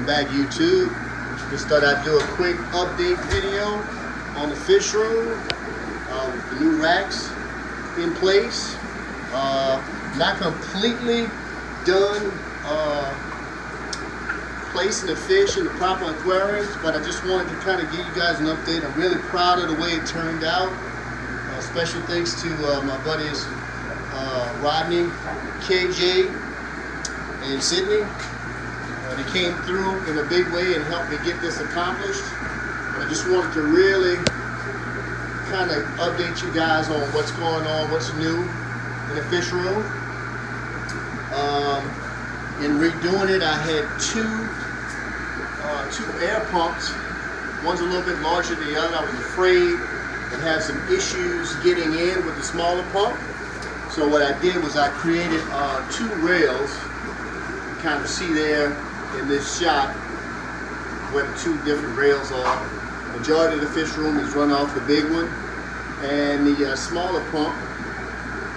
Welcome back, YouTube. Just thought I'd do a quick update video on the fish room with the new racks in place. Not completely done placing the fish in the proper aquariums, but I just wanted to kind of give you guys an update. I'm really proud of the way it turned out. Special thanks to my buddies Rodney, KJ, and Sydney. They came through in a big way and helped me get this accomplished. I just wanted to really kind of update you guys on what's going on, what's new in the fish room. In redoing it, I had two air pumps. One's a little bit larger than the other. I was afraid it had some issues getting in with the smaller pump. So what I did was I created two rails. You kind of see there in this shot where the two different rails are. The majority of the fish room is run off the big one, and the smaller pump,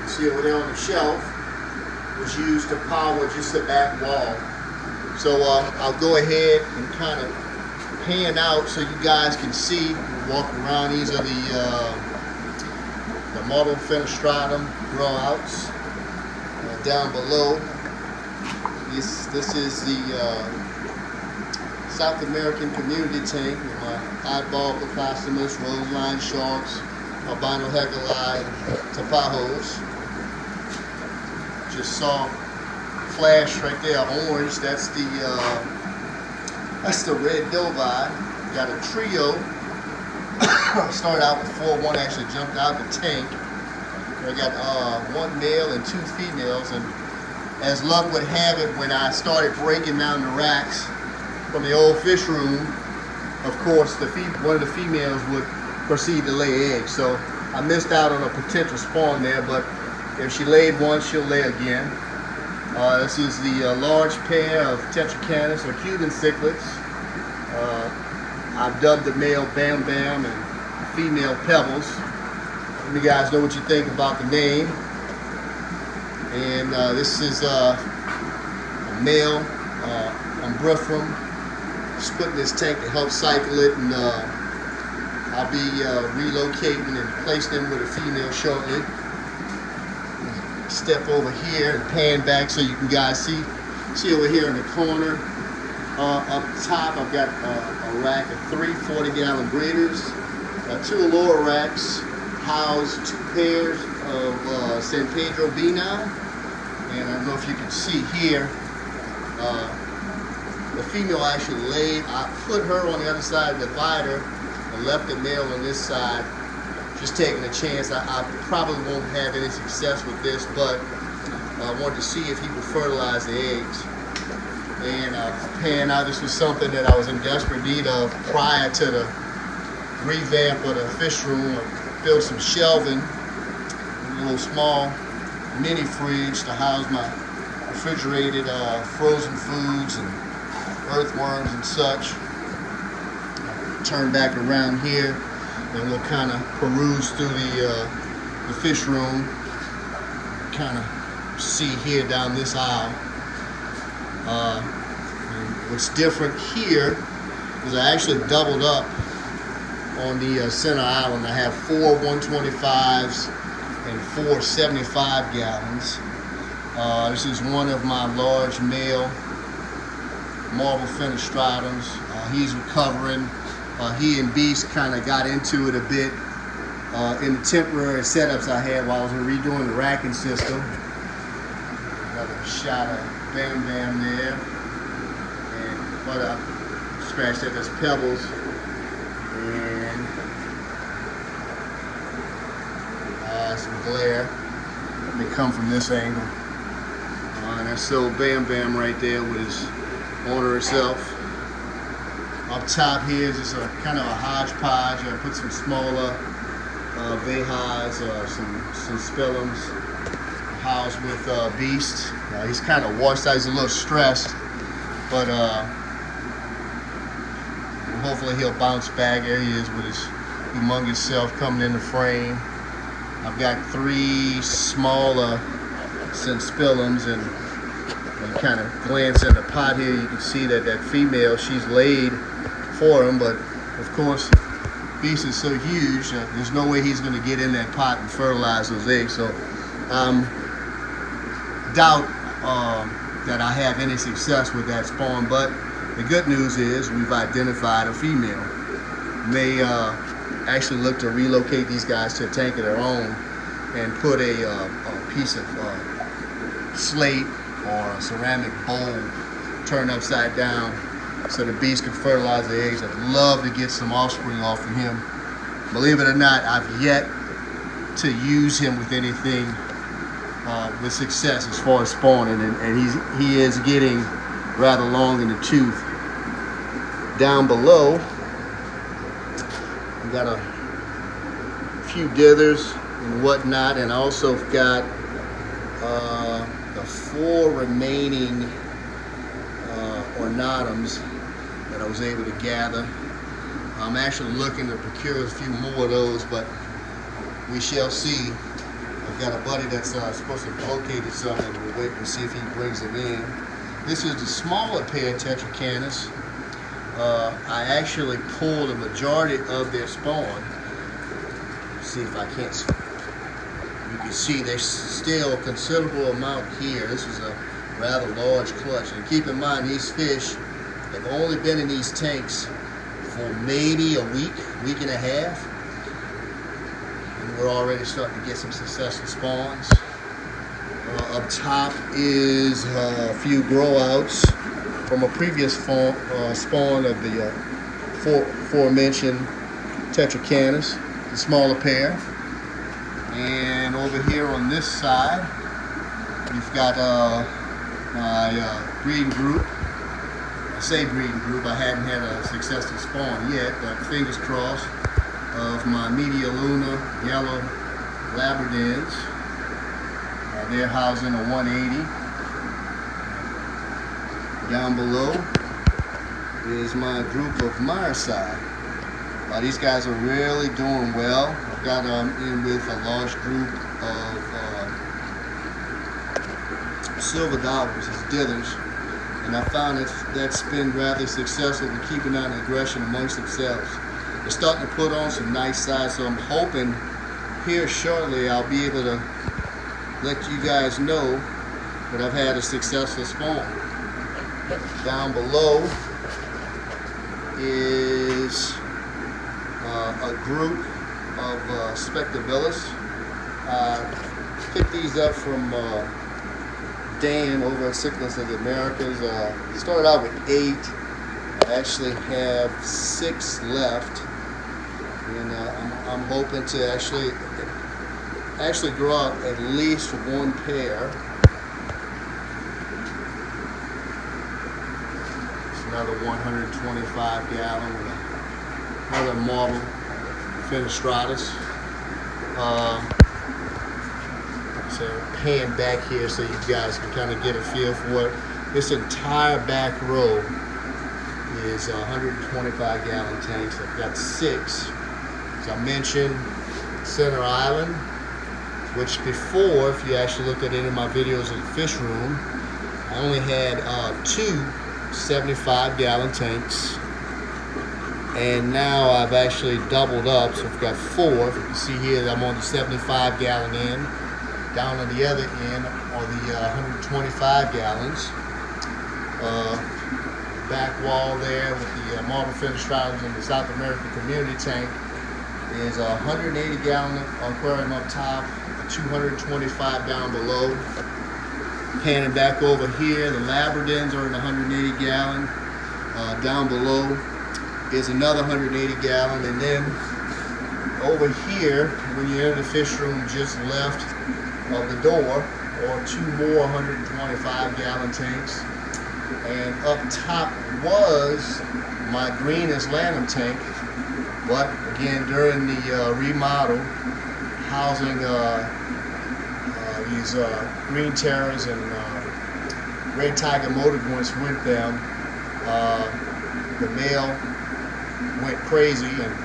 you see over there on the shelf, was used to power just the back wall. So I'll go ahead and kind of pan out so you guys can see, walk around. These are the marble fenestratum grow-outs. Down below, this is the South American community tank with my eyeball Plecostomus, roseline sharks, albino heculi, tapajos. Just saw flash right there, orange. That's the red dovide. Got a trio. Started out with 4. One actually jumped out the tank. I got one male and 2 females, and as luck would have it, when I started breaking down the racks from the old fish room, of course, one of the females would proceed to lay eggs. So I missed out on a potential spawn there, but if she laid once, she'll lay again. This is the large pair of Tetracanus or Cuban cichlids. I've dubbed the male Bam Bam and the female Pebbles. Let you guys know what you think about the name. And this is a male Umbrophrum. Splitting this tank to help cycle it, and I'll be relocating and placing them with a female shortly. Step over here and pan back so you can guys see over here in the corner. Up top, I've got a rack of 3 40-gallon breeders. 2 lower racks house 2 pairs of San Pedro Bina. And I don't know if you can see here, the female actually laid. I put her on the other side of the divider and left the male on this side. Just taking a chance. I probably won't have any success with this, but I wanted to see if he would fertilize the eggs. And pan out, this was something that I was in desperate need of prior to the revamp of the fish room. I built some shelving, a little small mini fridge to house my refrigerated frozen foods and earthworms and such. Turn back around here and we'll kind of peruse through the fish room. Kind of see here down this aisle. What's different here is I actually doubled up on the center island. I have 4 125s and 4 75 gallons. This is one of my large male marble fenestratums. He's recovering. He and Beast kind of got into it a bit in the temporary setups I had while I was redoing the racking system. Another shot of Bam Bam there. But I scratched that, that's Pebbles. And some glare. Let me come from this angle. And that's so Bam Bam right there with his owner herself. Up top here is just a kind of a hodgepodge. I put some smaller Vahas, some spillums, housed with Beast. He's kind of washed out, he's a little stressed, but hopefully he'll bounce back. There he is with his humongous self coming in the frame. I've got 3 smaller Spillums and You kind of glance at the pot here, you can see that that female, she's laid for him, but of course, beast is so huge, there's no way he's going to get in that pot and fertilize those eggs. So doubt that I have any success with that spawn, but the good news is we've identified a female. May actually look to relocate these guys to a tank of their own and put a piece of slate or a ceramic bowl turned upside down so the beast can fertilize the eggs. I'd love to get some offspring off of him. Believe it or not, I've yet to use him with anything with success as far as spawning, and he is getting rather long in the tooth. Down below, we got a few dithers and whatnot, and I also got the 4 remaining ornatums that I was able to gather. I'm actually looking to procure a few more of those, but we shall see. I've got a buddy that's supposed to have located some, and we'll wait and see if he brings them in. This is the smaller pair of Tetracanus. I actually pulled a majority of their spawn. See if I can't. You can see there's still a considerable amount here. This is a rather large clutch. And keep in mind, these fish have only been in these tanks for maybe a week and a half. And we're already starting to get some successful spawns. Up top is a few grow outs from a previous spawn of the aforementioned Tetracanus, the smaller pair. And over here on this side, we've got my breeding group. I say breeding group, I hadn't had a successful spawn yet, but fingers crossed, of my Media Luna yellow Labradins. They're housing a 180. Down below is my group of Myerside. These guys are really doing well. I've got in with a large group of silver dollars, as dithers, and I found that's been rather successful in keeping out aggression amongst themselves. They're starting to put on some nice size, so I'm hoping here shortly I'll be able to let you guys know that I've had a successful spawn. Down below is a group of Spectabilis. Picked these up from Dan over at Cyclists of the Americas. Started out with 8. I actually have 6 left, and I'm hoping to actually grow out at least 1 pair. It's another 125 gallon with another marble Fenestratus. So pan back here so you guys can kind of get a feel for it. This entire back row is 125 gallon tanks. I've got 6. As I mentioned, Center Island, which before, if you actually looked at any of my videos in the fish room, I only had 2 75 gallon tanks, and now I've actually doubled up, so I've got 4. If you can see here, I'm on the 75 gallon end. Down on the other end are the 125 gallons. Back wall there with the marble Fenestratus in the South American community tank is a 180 gallon aquarium up top, 225 down below. Panning back over here, the Labradins are in 180 gallon. Down below is another 180 gallon, and then over here, when you enter the fish room just left of the door, or 2 more 125 gallon tanks. And up top was my green Atlantum tank, but again during the remodel, housing these green terrors and red tiger motor joints with them, the male went crazy and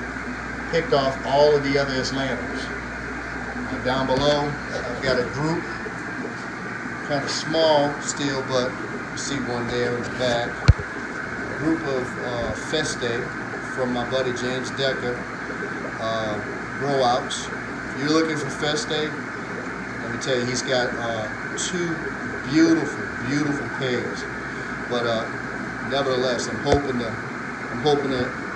picked off all of the other Atlantics. Down below, I've got a group, kind of small still, but see one there in the back. A group of Feste from my buddy James Decker. Grow outs. If you're looking for Feste, let me tell you, he's got two beautiful pairs. But nevertheless, I'm hoping to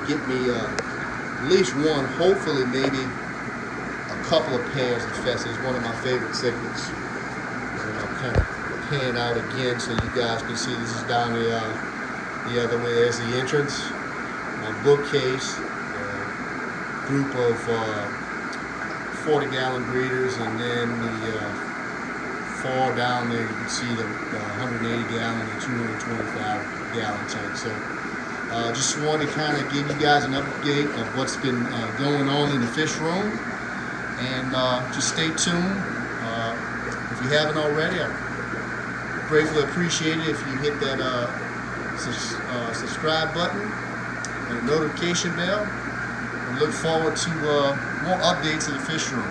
get me at least one, hopefully maybe a couple of pairs of Feste. It's one of my favorite cichlids. And I'll kind of pan out again so you guys can see. This is down the other way. There's the entrance. My bookcase. Group of 40-gallon breeders, and then the far down there you can see the 180-gallon and 225-gallon tank. So just wanted to kind of give you guys an update of what's been going on in the fish room, and just stay tuned. If you haven't already, I gratefully appreciate it if you hit that subscribe button and the notification bell. Look forward to more updates of the fish room.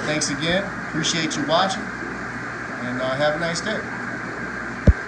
Thanks again. Appreciate you watching, and have a nice day.